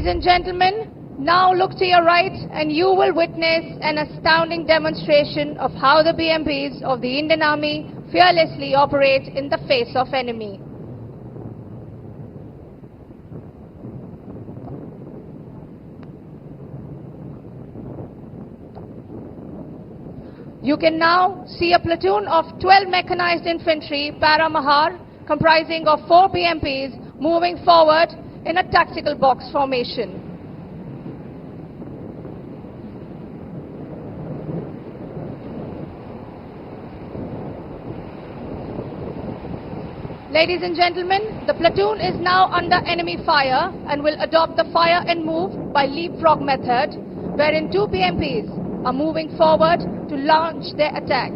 Ladies and gentlemen, now look to your right and you will witness an astounding demonstration of how the BMPs of the Indian Army fearlessly operate in the face of enemy. You can now see a platoon of 12 mechanized infantry Paramahar comprising of 4 BMPs moving forward in a tactical box formation. Ladies and gentlemen, the platoon is now under enemy fire and will adopt the fire and move by leapfrog method, wherein 2 BMPs are moving forward to launch their attack,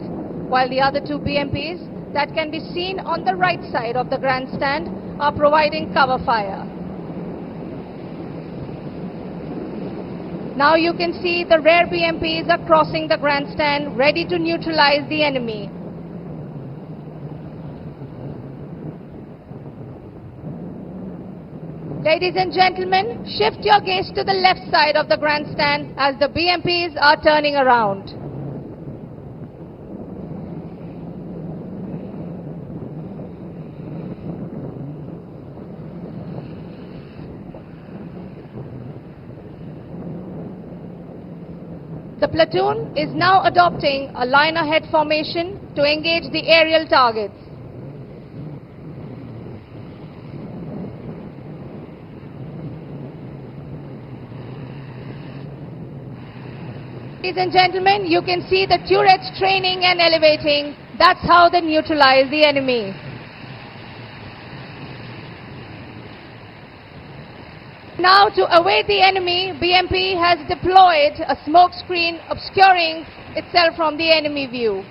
while the other 2 BMPs that can be seen on the right side of the grandstand are providing cover fire. Now you can see the rear BMPs are crossing the grandstand, ready to neutralize the enemy. Ladies and gentlemen, shift your gaze to the left side of the grandstand as the BMPs are turning around. The platoon is now adopting a line ahead formation to engage the aerial targets. Ladies and gentlemen, you can see the turrets training and elevating. That's how they neutralize the enemy. Now, to await the enemy, BMP has deployed a smoke screen obscuring itself from the enemy view.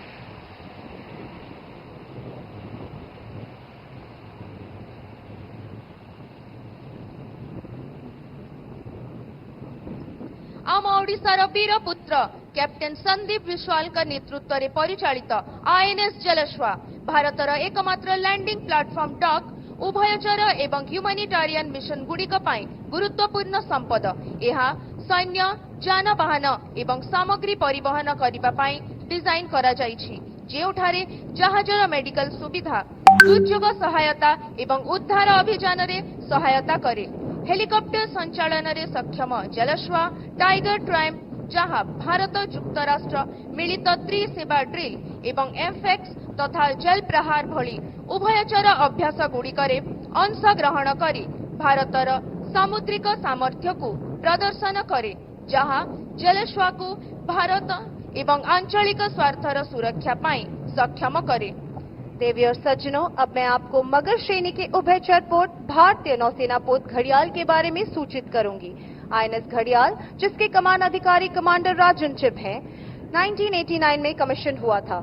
आम ओडिशार वीर पुत्र captain Sandeep Vishwal का नेतृत्व रे परिचालित INS जलश्वा भारतर एकमात्र landing platform dock उभयचर एवं ह्यूमैनिटेरियन मिशन गुड़िक गुरुत्वपूर्ण संपद। यह सैन्य जानवाहन एवं सामग्री परिवहन करने डिजाइन करा जाइछि, जेउठारे जहाजर मेडिकल सुविधा, दुर्योग सहायता एवं उद्धार अभियान रे सहायता करे। हेलिकॉप्टर संचालन रे सक्षम जलश्वा टाइगर ट्रायम्फ, जहां भारत युक्तराष्ट्र मिलित त्रिसेवा ड्रिल एवं एमफेक्स तथा जल प्रहार भली उभयचर अभ्यास गुड़िकरे अंश ग्रहण करी भारतर सामुद्रिक सामर्थ्य को प्रदर्शन करे, जहां जलश्वा को भारत एवं आंचलिक स्वार्थर सुरक्षा पाई सक्षम करे। देवी और सज्जनों, अब मैं आपको मगर श्रेणी के उभयचर पोत भारतीय नौसेना पोत घड़ियाल के बारे में सूचित करूंगी। आईएनएस घड़ियाल, जिसके कमान अधिकारी कमांडर राजन चिब हैं, 1989 में कमीशन हुआ था।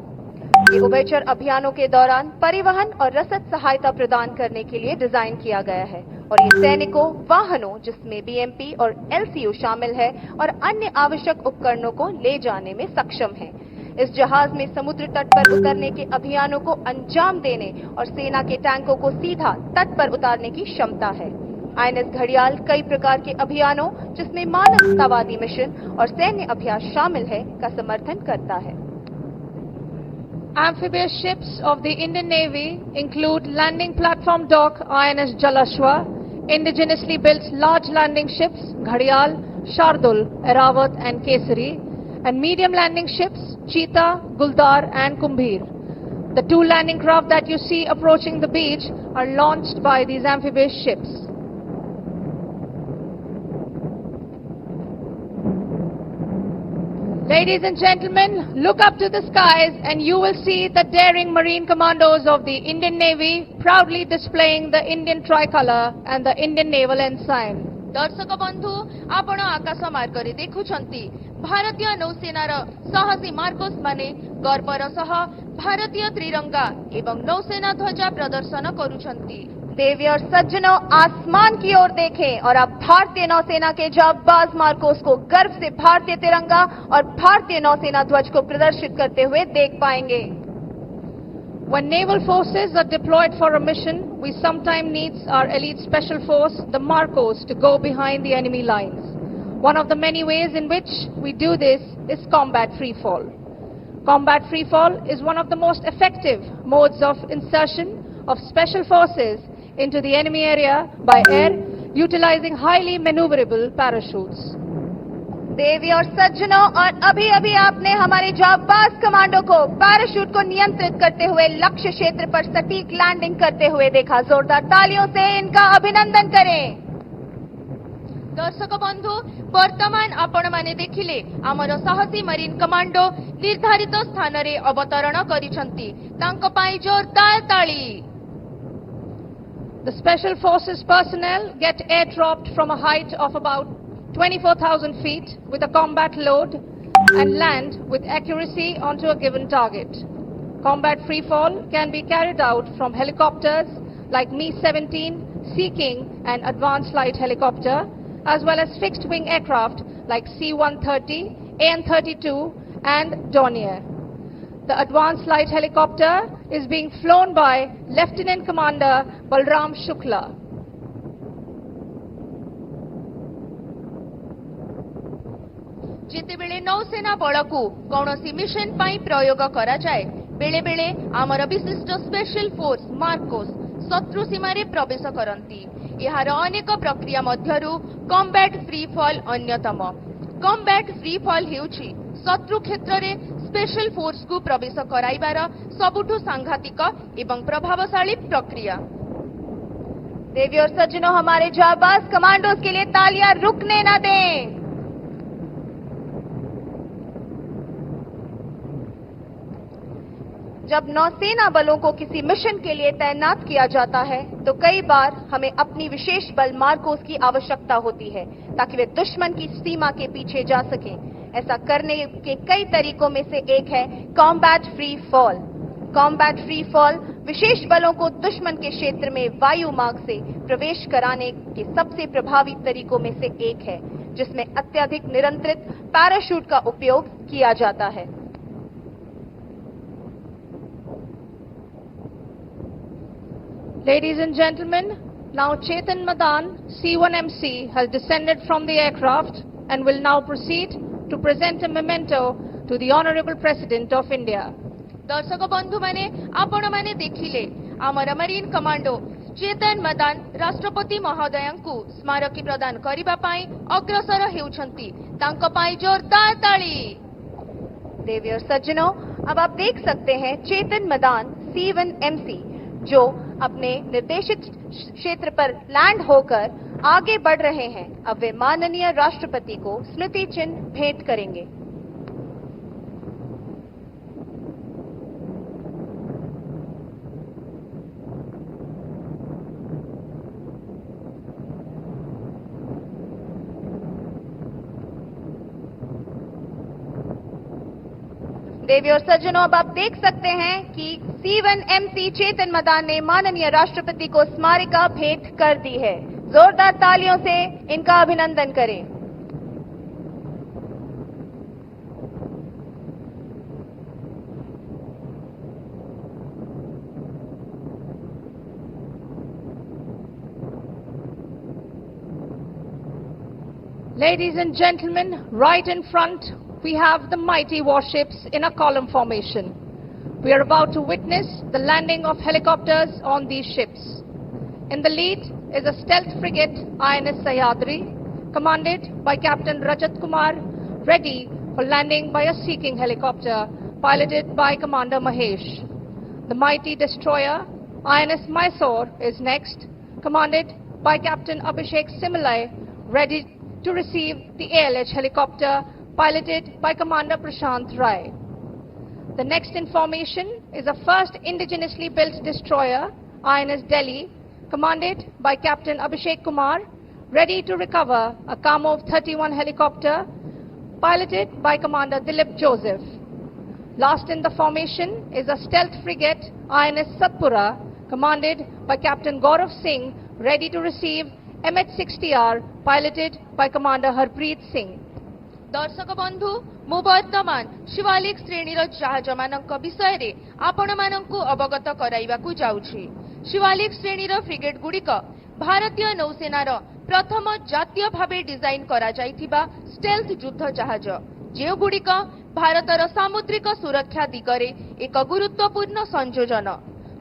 ये उभयचर अभियानों के दौरान परिवहन और रसद सहायता प्रदान करने के लिए डिजाइन किया गया है और ये सैनिकों, वाहनों जिसमें बीएमपी और एलसीयू शामिल है और अन्य आवश्यक उपकरणों को ले जाने में सक्षम है। इस जहाज में समुद्र तट पर उतरने के अभियानों को अंजाम देने और सेना के टैंकों को सीधा तट पर उतारने की क्षमता है। आईएनएस घड़ियाल कई प्रकार के अभियानों, जिसमें मानवतावादी मिशन और सैन्य अभ्यास शामिल है, का समर्थन करता है। Amphibious ships of the Indian Navy include landing platform dock INS Jalashwa, indigenously built large landing ships Ghadial, Shardul, Eravat and Kesari, and medium landing ships Cheetah, Guldar and Kumbhir. The 2 landing craft that you see approaching the beach are launched by these amphibious ships. Ladies and gentlemen, look up to the skies and you will see the daring marine commandos of the Indian Navy proudly displaying the Indian tricolor and the Indian naval ensign. दर्शक बंधु, आपण आकाश मार्गरे देखुछंती भारतीय नौसेनार साहसी Marcos माने गर्वर सह भारतीय त्रिरंगा एवं नौसेना ध्वजा प्रदर्शन करुछंती। देवी और सज्जनों, आसमान की ओर देखें और आप भारतीय नौसेना के जाबाज मार्कोस को गर्व से भारतीय तिरंगा और भारतीय नौसेना ध्वज को प्रदर्शित करते हुए देख पाएंगे। When naval forces are deployed for a mission, we sometimes need our elite special force, the Marcos, to go behind the enemy lines. One of the many ways in which we do this is combat freefall. Combat freefall is one of the most effective modes of insertion of special forces into the enemy area by air, utilizing highly maneuverable parachutes. देवी और सज्जनों, और अभी अभी आपने हमारे जाबाज commando को parachute को नियंत्रित करते हुए लक्ष्य क्षेत्र पर सटीक लैंडिंग करते हुए देखा। जोरदार तालियों से इनका अभिनंदन करें। दर्शक बंधु, वर्तमान आपण माने देखिले आमर साहसी मरीन कमांडो निर्धारित स्थान रे अवतरण करिसंती। तांको पाई जोरदार ताली। The Special Forces personnel get airdropped from a height of about 24,000 feet with a combat load and land with accuracy onto a given target. Combat freefall can be carried out from helicopters like Mi-17, Sea King and Advanced Light Helicopter, as well as fixed-wing aircraft like C-130, AN-32 and Dornier. The Advanced Light Helicopter is being flown by Lieutenant Commander Balram Shukla. जितेबेले नौसेना बळकू कौनसी mission पाई प्रयोग करा जाए, बेले बेले आमर विशिष्ट special force Marcos शत्रु सीमारे प्रवेश करती। यार अनेक प्रक्रिया मध्यरु कॉम्बैट फ्री फॉल अन्यतम। कॉम्बैट फ्री फॉल हेउछि शत्रु क्षेत्र रे स्पेशल फोर्स को प्रवेश कराइबार सबुठु सांघातिक एवं प्रभावशाली प्रक्रिया। देवी और सज्जनों, हमारे जाबाज कमांडोज के लिए तालियां रुकने न दें। जब नौसेना बलों को किसी मिशन के लिए तैनात किया जाता है तो कई बार हमें अपनी विशेष बल मार्कोस की आवश्यकता होती है ताकि वे दुश्मन की सीमा के पीछे जा सकें। ऐसा करने के कई तरीकों में से एक है combat free fall. Combat free fall विशेष बलों को दुश्मन के क्षेत्र में वायु मार्ग से प्रवेश कराने के सबसे प्रभावी तरीकों में से एक है, जिसमें अत्यधिक नियंत्रित पैराशूट का उपयोग किया जाता है। Ladies and gentlemen, now Chetan Madan, C-1MC, has descended from the aircraft and will now proceed to present a memento to the Honorable President of India. दर्शक बंधु माने आपण माने देखिले आमर मरीन कमांडो चेतन मदान राष्ट्रपति महोदयंकु स्मारकी प्रदान करिबा पाई अग्रसर हेउछंती। तांको पाई जोरदार ताली। देवी और सज्जनों, अब आप देख सकते हैं चेतन मदान C-1MC जो अपने निर्देशित क्षेत्र पर लैंड होकर आगे बढ़ रहे हैं। अब वे माननीय राष्ट्रपति को स्मृति चिन्ह भेंट करेंगे। देवी और सज्जनों, अब आप देख सकते हैं कि C-1MC चेतन मदान ने माननीय राष्ट्रपति को स्मारिका भेंट कर दी है। जोरदार तालियों से इनका अभिनंदन करें। Ladies and gentlemen, right in front we have the mighty warships in a column formation. We are about to witness the landing of helicopters on these ships. In the lead is a stealth frigate INS Sahyadri, commanded by Captain Rajat Kumar, ready for landing by a Sea King helicopter piloted by Commander Mahesh. The mighty destroyer INS Mysore is next, commanded by Captain Abhishek Similai, ready to receive the ALH helicopter piloted by Commander Prashant Rai. The next in formation is a first indigenously built destroyer, INS Delhi, commanded by Captain Abhishek Kumar, ready to recover a Kamov 31 helicopter, piloted by Commander Dilip Joseph. Last in the formation is a stealth frigate, INS Satpura, commanded by Captain Gaurav Singh, ready to receive MH-60R, piloted by Commander Harpreet Singh. दर्शक बंधु मु वर्तमान शिवालिक श्रेणीर जहाज मानक विषय रे आपण मानकु अवगत कराइबाकु जाउछि। शिवालिक श्रेणीर फ्रिगेट गुड़िक भारतीय नौसेनार प्रथम जातीय भावे डिजाइन करा जाइथिबा स्टेल्थ युद्ध जहाज, जे गुड़िक भारतर सामुद्रिक सुरक्षा दिगरे एक गुरुत्वपूर्ण संयोजन।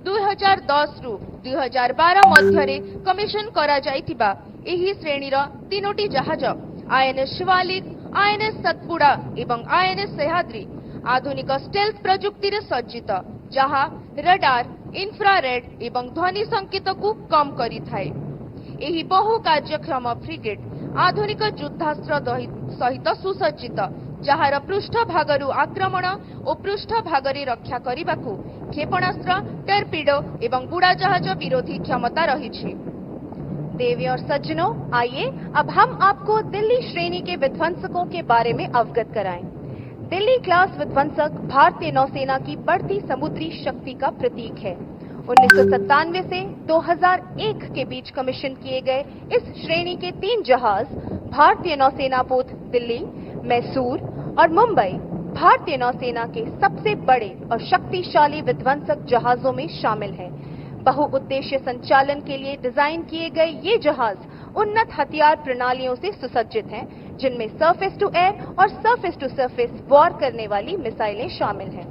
2010 रु 2012 मध्यरे कमिशन करा जाइथिबा एही श्रेणीर तीनोटी जहाज आईएनएस शिवालिक, आईएनएस सतपुड़ा एवं आईएनएस सह्याद्री आधुनिक स्टेल्थ प्रजुक्ति रे सज्जित, जहा रडार, इंफ्रारेड एवं ध्वनि संकेत को कम करी थाए। एही बहु कार्यक्षम फ्रिगेट आधुनिक युद्धास्त्र सहित सुसज्जित, जहार पृष्ठ भागरु आक्रमण और पृष्ठ भागरे रक्षा करिबाकु क्षेपणास्त्र, टर्पिडो एवं बुड़ाजहाज विरोधी क्षमता रही। देवी और सज्जनों, आइए अब हम आपको दिल्ली श्रेणी के विध्वंसकों के बारे में अवगत कराएं। दिल्ली क्लास विध्वंसक भारतीय नौसेना की बढ़ती समुद्री शक्ति का प्रतीक है। 1997 से 2001 के बीच कमीशन किए गए इस श्रेणी के 3 जहाज भारतीय नौसेना पोत दिल्ली, मैसूर और मुंबई भारतीय नौसेना के सबसे बड़े और शक्तिशाली विध्वंसक जहाजों में शामिल हैं। बहुउद्देश्य संचालन के लिए डिजाइन किए गए ये जहाज उन्नत हथियार प्रणालियों से सुसज्जित हैं, जिनमें सरफेस टू एयर और सरफेस टू सरफेस वॉर करने वाली मिसाइलें शामिल हैं।